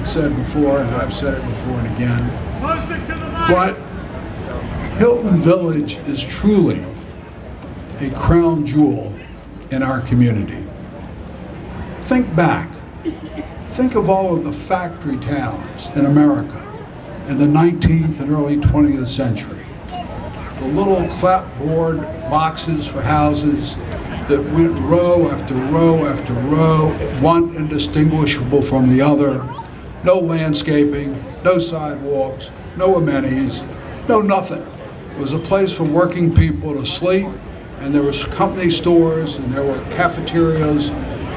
said before, and I've said it before and again, but Hilton Village is truly a crown jewel in our community. Think back. Think of all of the factory towns in America in the 19th and early 20th century. The little clapboard boxes for houses that went row after row after row, one indistinguishable from the other. No landscaping, no sidewalks, no amenities, no nothing. It was a place for working people to sleep, and there was company stores, and there were cafeterias,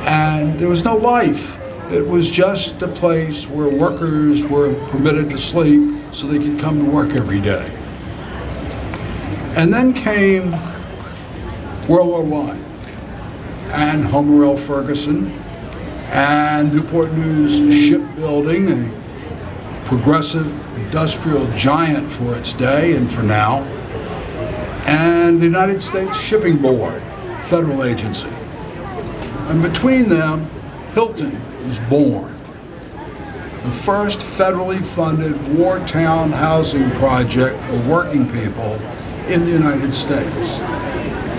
and there was no life. It was just a place where workers were permitted to sleep so they could come to work every day. And then came World War I, and Homer L. Ferguson, and Newport News Shipbuilding, a progressive industrial giant for its day and for now, and the United States Shipping Board, federal agency. And between them, Hilton was born. The first federally funded wartime housing project for working people in the United States.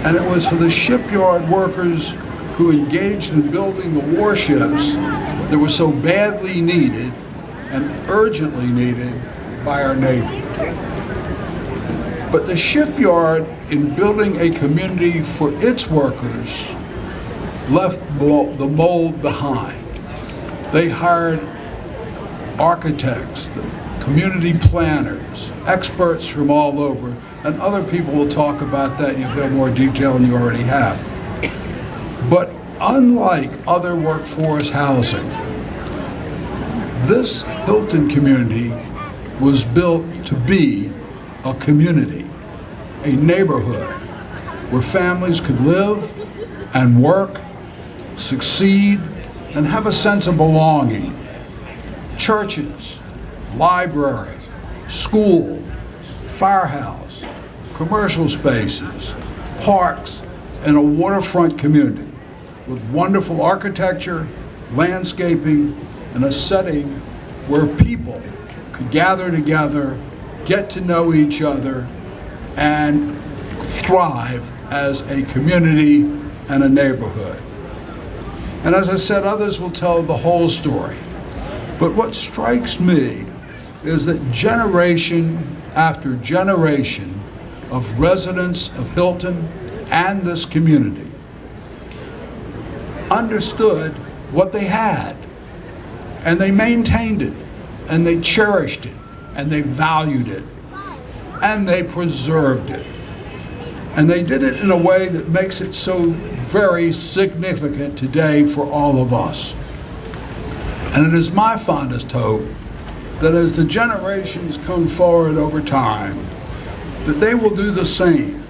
And it was for the shipyard workers who engaged in building the warships that were so badly needed and urgently needed by our Navy. But the shipyard, in building a community for its workers, left the mold behind. They hired architects, community planners, experts from all over, and other people will talk about that. You'll hear more detail than you already have. But unlike other workforce housing, this Hilton community was built to be a community, a neighborhood where families could live and work, succeed, and have a sense of belonging. Churches, library, school, firehouse, commercial spaces, parks, and a waterfront community with wonderful architecture, landscaping, and a setting where people could gather together, get to know each other, and thrive as a community and a neighborhood. And as I said, others will tell the whole story. But what strikes me is that generation after generation of residents of Hilton and this community understood what they had, and they maintained it, and they cherished it, and they valued it, and they preserved it. And they did it in a way that makes it so very significant today for all of us. And it is my fondest hope that as the generations come forward over time, that they will do the same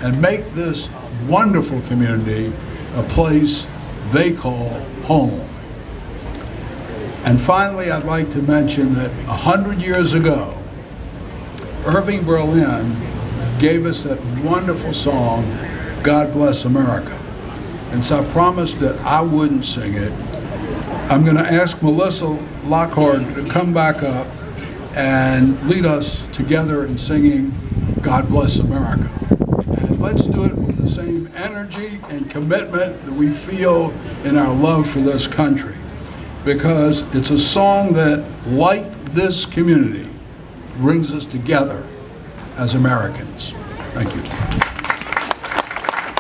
and make this wonderful community a place they call home. And finally, I'd like to mention that 100 years ago, Irving Berlin gave us that wonderful song, God Bless America. And so I promised that I wouldn't sing it. I'm going to ask Melissa Lockhart to come back up and lead us together in singing God Bless America. And let's do it with the same energy and commitment that we feel in our love for this country, because it's a song that, like this community, brings us together as Americans. Thank you.